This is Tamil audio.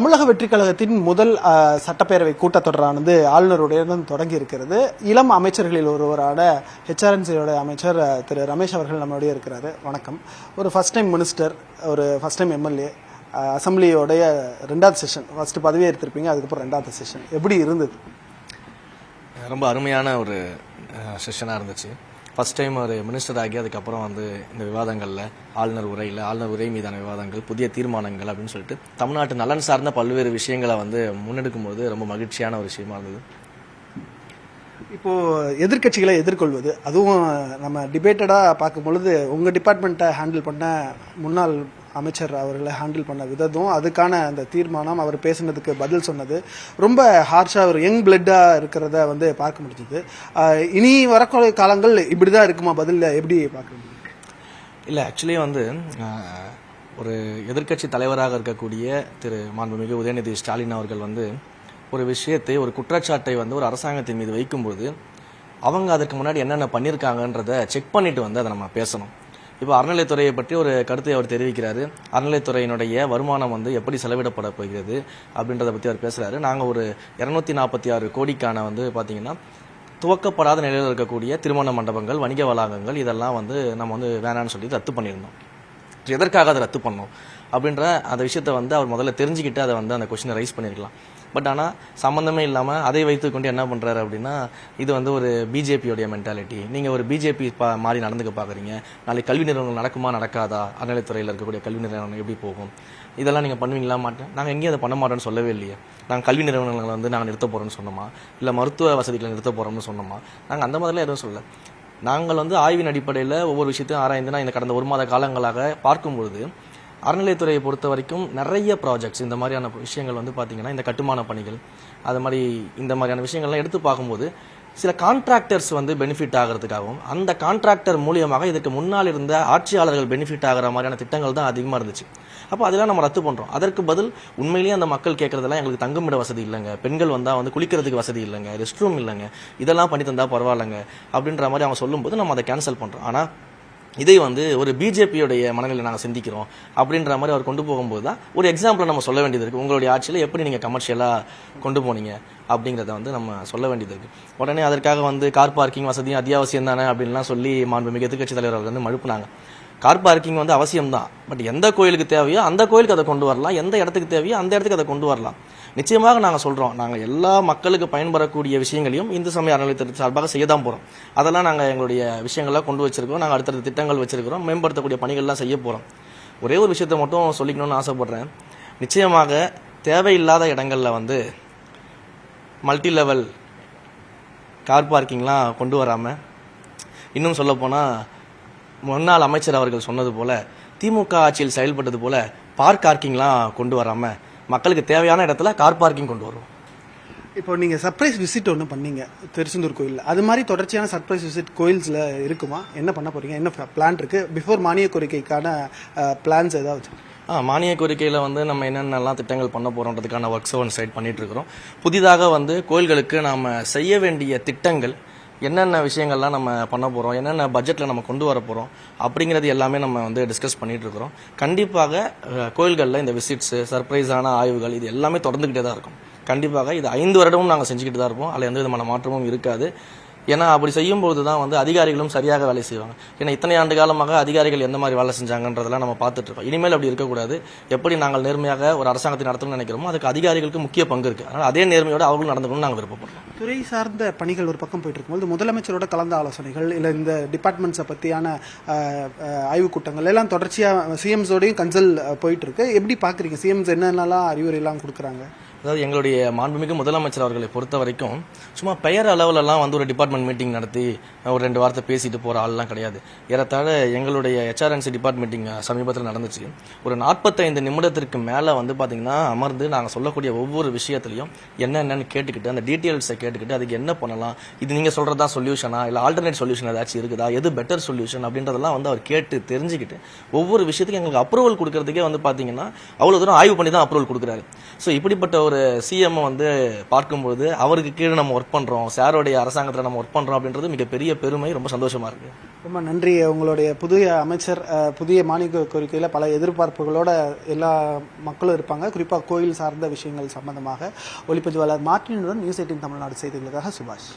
தமிழக வெற்றி கழகத்தின் முதல் சட்டப்பேரவை கூட்டத்தொடரானது ஆளுநருடன் தொடங்கி இருக்கிறது. இளம் அமைச்சர்களில் ஒருவரான HRNC அமைச்சர் திரு ரமேஷ் அவர்கள் நம்மளுடைய இருக்கிறாரு. வணக்கம். ஒரு ஃபர்ஸ்ட் டைம் மினிஸ்டர், ஒரு ஃபர்ஸ்ட் டைம் MLA, அசம்பிளியோடைய 2வது செஷன், ஃபர்ஸ்ட் பதவியே எடுத்திருப்பீங்க, அதுக்கப்புறம் 2வது செஷன் எப்படி இருந்தது? ரொம்ப அருமையான ஒரு செஷனாக இருந்துச்சு. ஃபர்ஸ்ட் டைம் ஒரு மினிஸ்டர் ஆகி அதுக்கப்புறம் இந்த விவாதங்களில் ஆளுநர் உரை மீதான விவாதங்கள், புதிய தீர்மானங்கள் அப்படின்னு சொல்லிட்டு தமிழ்நாட்டு நலன் சார்ந்த பல்வேறு விஷயங்களை முன்னெடுக்கும் போது ரொம்ப மகிழ்ச்சியான ஒரு விஷயமா இருந்தது. இப்போ எதிர்கட்சிகளை எதிர்கொள்வது, அதுவும் நம்ம டிபேட்டடாக பார்க்கும் பொழுது உங்கள் டிபார்ட்மெண்ட்டை ஹேண்டில் பண்ண முன்னாள் அமைச்சர் அவர்களை ஹேண்டில் பண்ண விதத்தும், அதுக்கான அந்த தீர்மானம், அவர் பேசுனதுக்கு பதில் சொன்னது ரொம்ப ஹார்ஷாக ஒரு யங் பிளட்டாக இருக்கிறத பார்க்க முடிஞ்சது. இனி வரக்கூடிய காலங்கள் இப்படி தான் இருக்குமா? பதில் எப்படி பார்க்க முடியும்? இல்லை, ஆக்சுவலி ஒரு எதிர்க்கட்சி தலைவராக இருக்கக்கூடிய திரு மாண்புமிகு உதயநிதி ஸ்டாலின் அவர்கள் ஒரு விஷயத்தை, ஒரு குற்றச்சாட்டை ஒரு அரசாங்கத்தின் மீது வைக்கும்போது அவங்க அதற்கு முன்னாடி என்னென்ன பண்ணியிருக்காங்கன்றத செக் பண்ணிட்டு அதை நம்ம பேசணும். இப்போ அறநிலைத்துறையை பற்றி ஒரு கருத்தை அவர் தெரிவிக்கிறாரு. அறநிலைத்துறையினுடைய வருமானம் எப்படி செலவிடப்பட போகிறது அப்படின்றத பற்றி அவர் பேசுகிறாரு. நாங்கள் ஒரு 246 கோடிக்கான பார்த்தீங்கன்னா துவக்கப்படாத நிலையில் இருக்கக்கூடிய திருமண மண்டபங்கள், வணிக வளாகங்கள், இதெல்லாம் நம்ம வேணான்னு சொல்லி ரத்து பண்ணியிருந்தோம். எதற்காக அதை ரத்து பண்ணோம் அப்படின்ற அந்த விஷயத்தை அவர் முதல்ல தெரிஞ்சுக்கிட்டு அதை அந்த கொஸ்டினை ரைஸ் பண்ணியிருக்கலாம். பட் ஆனால் சம்மந்தமே இல்லாமல் அதை வைத்துக்கொண்டு என்ன பண்ணுறாரு அப்படின்னா, இது ஒரு பிஜேபியோடைய மென்டாலிட்டி, நீங்கள் ஒரு பிஜேபி மாதிரி நடந்துக்க பார்க்குறீங்க, நாளைக்கு கல்வி நிறுவனங்கள் நடக்குமா நடக்காதா, அறநிலைத்துறையில் இருக்கக்கூடிய கல்வி நிறுவனங்கள் எப்படி போகும், இதெல்லாம் நீங்கள் பண்ணுவீங்களா? மாட்டேன். நாங்கள் எங்கேயும் அதை பண்ண மாட்டோம்னு சொல்லவே இல்லையே. நாங்கள் கல்வி நிறுவனங்களை நாங்கள் நிறுத்த போகிறோம்னு சொன்னோமா, இல்லை மருத்துவ வசதிகளை நிறுத்த போகிறோம்னு சொன்னோமா? நாங்கள் அந்த மாதிரிலாம் எதுவும் சொல்லலை. நாங்கள் ஆய்வின் அடிப்படையில் ஒவ்வொரு விஷயத்தையும் ஆராய்ந்து இந்த கடந்த 1 மாத காலங்களாக பார்க்கும்பொழுது அறநிலைத்துறையை பொறுத்த வரைக்கும் நிறைய ப்ராஜெக்ட்ஸ், இந்த மாதிரியான விஷயங்கள் பார்த்தீங்கன்னா இந்த கட்டுமான பணிகள், அது மாதிரி இந்த மாதிரியான விஷயங்கள்லாம் எடுத்து பார்க்கும்போது சில கான்ட்ராக்டர்ஸ் பெனிஃபிட் ஆகிறதுக்காகவும், அந்த கான்ட்ராக்டர் மூலியமாக இதுக்கு முன்னால் இருந்த ஆட்சியாளர்கள் பெனிஃபிட் ஆகிற மாதிரியான திட்டங்கள் தான் அதிகமாக இருந்துச்சு. அப்போ அதெல்லாம் நம்ம ரத்து பண்ணுறோம். அதற்கு பதில் உண்மையிலேயே அந்த மக்கள் கேட்கறதெல்லாம், எங்களுக்கு தங்குமிட வசதி இல்லைங்க, பெண்கள் குளிக்கிறதுக்கு வசதி இல்லைங்க, ரெஸ்ட் ரூம் இல்லைங்க, இதெல்லாம் பண்ணி தந்தா பரவாயில்லைங்க அப்படின்ற மாதிரி அவங்க சொல்லும்போது நம்ம அதை கேன்சல் பண்ணுறோம். ஆனால் இதை ஒரு பிஜேபியோடைய மனநிலை நாங்கள் சிந்திக்கிறோம் அப்படின்ற மாதிரி அவர் கொண்டு போகும்போது தான் ஒரு எக்ஸாம்பிள் நம்ம சொல்ல வேண்டியது இருக்குது. உங்களுடைய ஆட்சியில் எப்படி நீங்கள் கமர்ஷியலாக கொண்டு போனீங்க அப்படிங்கிறத நம்ம சொல்ல வேண்டியது இருக்குது. உடனே அதற்காக கார் பார்க்கிங் வசதியும் அத்தியாவசியம் தானே அப்படின்லாம் சொல்லி மாண்புமிகு எதிர்க்கட்சி தலைவர் அவர்கள் மழுப்புனாங்க. கார் பார்க்கிங் அவசியம் தான், பட் எந்த கோயிலுக்கு தேவையோ அந்த கோயிலுக்கு அதை கொண்டு வரலாம், எந்த இடத்துக்கு தேவையோ அந்த இடத்துக்கு அதை கொண்டு வரலாம். நிச்சயமாக நாங்கள் சொல்கிறோம், நாங்கள் எல்லா மக்களுக்கு பயன்படக்கூடிய விஷயங்களையும் இந்து சமய அறநிலையத்துறை சார்பாக செய்ய தான் போகிறோம். அதெல்லாம் நாங்கள் எங்களுடைய விஷயங்கள்லாம் கொண்டு வச்சிருக்கோம். நாங்கள் அடுத்தடுத்த திட்டங்கள் வச்சிருக்கிறோம், மேம்படுத்தக்கூடிய பணிகள்லாம் செய்ய போகிறோம். ஒரே ஒரு விஷயத்தை மட்டும் சொல்லிக்கணும்னு ஆசைப்படுறேன். நிச்சயமாக தேவையில்லாத இடங்களில் மல்டி லெவல் கார் பார்க்கிங்லாம் கொண்டு வராமல், இன்னும் சொல்லப்போனால் முன்னாள் அமைச்சர் அவர்கள் சொன்னது போல, திமுக ஆட்சியில் செயல்பட்டது போல பார்க் பார்க்கிங்லாம் கொண்டு வராமல் மக்களுக்கு தேவையான இடத்துல கார் பார்க்கிங் கொண்டு வருவோம். இப்போ நீங்கள் சர்ப்ரைஸ் விசிட் ஒன்று பண்ணீங்க திருச்செந்தூர் கோயில், அது மாதிரி தொடர்ச்சியான சர்ப்ரைஸ் விசிட் கோயில்ஸில் இருக்குமா? என்ன பண்ண போறீங்க? என்ன பிளான் இருக்கு? பிஃபோர் மானிய கோரிக்கைக்கான பிளான்ஸ் ஏதாவது? மானிய கோரிக்கையில் நம்ம என்னென்னலாம் திட்டங்கள் பண்ண போகிறோன்றதுக்கான ஒர்க்ஸ் சைட் பண்ணிட்டு இருக்கிறோம். புதிதாக கோயில்களுக்கு நாம் செய்ய வேண்டிய திட்டங்கள், என்னென்ன விஷயங்கள்லாம் நம்ம பண்ண போகிறோம், என்னென்ன பட்ஜெட்டில் நம்ம கொண்டு வர போகிறோம் அப்படிங்கிறது எல்லாமே நம்ம டிஸ்கஸ் பண்ணிட்டு இருக்கிறோம். கண்டிப்பாக கோயில்களில் இந்த விசிட்ஸு, சர்ப்ரைஸான ஆய்வுகள், இது எல்லாமே தொடர்ந்துக்கிட்டே தான் இருக்கும். கண்டிப்பாக இது 5 வருடமும் நாங்கள் செஞ்சுக்கிட்டு தான் இருப்போம். அதில் எந்த விதமான மாற்றமும் இருக்காது. ஏன்னா அப்படி செய்யும்போது தான் அதிகாரிகளும் சரியாக வேலை செய்வாங்க. ஏன்னா இத்தனை ஆண்டு காலமாக அதிகாரிகள் எந்த மாதிரி வேலை செஞ்சாங்கன்றதெல்லாம் நம்ம பார்த்துட்டு இருக்கோம். இனிமேல் அப்படி இருக்கக்கூடாது. எப்படி நாங்கள் நேர்மையாக ஒரு அரசாங்கத்தை நடத்தணும்னு நினைக்கிறோமோ அதுக்கு அதிகாரிகளுக்கு முக்கிய பங்கு இருக்கு. அதனால் அதே நேர்மையோட அவங்களும் நடந்துக்கணும்னு நாங்கள் விருப்பப்படுறோம். துறை சார்ந்த பணிகள் ஒரு பக்கம் போயிட்டு இருக்கும்போது முதலமைச்சரோட கலந்த ஆலோசனைகள், இல்லை இந்த டிபார்ட்மெண்ட்ஸை பற்றியான ஆய்வுக் கூட்டங்கள் எல்லாம் தொடர்ச்சியாக சிஎம்ஸோடையும் கன்சல் போயிட்டு இருக்கு. எப்படி பார்க்குறீங்க? சிஎம்ஸ் என்னென்னலாம் அறிவுரையெல்லாம் கொடுக்குறாங்க? அதாவது எங்களுடைய மாண்புமிகு முதலமைச்சர் அவர்களை பொறுத்த வரைக்கும் சும்மா பெயர் அளவுலலாம் ஒரு டிபார்ட்மெண்ட் மீட்டிங் நடத்தி ஒரு 2 வார்த்தை பேசிட்டு போகிற ஆள்லாம் கிடையாது. ஏறத்தாழ எங்களுடைய HRNC டிபார்ட்மெண்ட் மீட்டிங் சமீபத்தில் நடந்துச்சு. ஒரு 45 நிமிடத்திற்கு மேலே பார்த்தீங்கன்னா அமர்ந்து நாங்கள் சொல்லக்கூடிய ஒவ்வொரு விஷயத்துலையும் என்னென்னு கேட்டுக்கிட்டு, அந்த டீட்டெயில்ஸை கேட்டுக்கிட்டு, அதுக்கு என்ன பண்ணலாம், இது நீங்கள் சொல்கிறதா சொல்யூஷனா, இல்லை ஆல்டர்னேட் சொல்யூஷன் ஏதாச்சும் இருக்குதா, எது பெட்டர் சொல்யூஷன் அப்படின்றதெல்லாம் அவர் கேட்டு தெரிஞ்சுக்கிட்டு ஒவ்வொரு விஷயத்துக்கும் எங்களுக்கு அப்ரூவல் கொடுக்கறதுக்கே பார்த்தீங்கன்னா அவ்வளோ தூரம் ஆய்வு பண்ணி தான் அப்ரூவல் கொடுக்குறாரு. ஸோ இப்படிப்பட்ட ஒரு ஒரு சிஎம் வந்து பார்க்கும்போது அவருக்கு கீழே நம்ம ஒர்க் பண்றோம், சாரோடைய அரசாங்கத்தில் நம்ம ஒர்க் பண்றோம் அப்படின்றது மிகப்பெரிய பெருமை, ரொம்ப சந்தோஷமா இருக்கு. ரொம்ப நன்றி. உங்களுடைய புதிய அமைச்சர் புதிய மானிய கோரிக்கையில் பல எதிர்பார்ப்புகளோட எல்லா மக்களும் இருப்பாங்க. குறிப்பாக கோயில் சார்ந்த விஷயங்கள் சம்பந்தமாக. ஒளிப்பதிவாளர் மார்ட்டினுடன் நியூஸ் 18 தமிழ்நாடு செய்திகளுக்காக சுபாஷ்.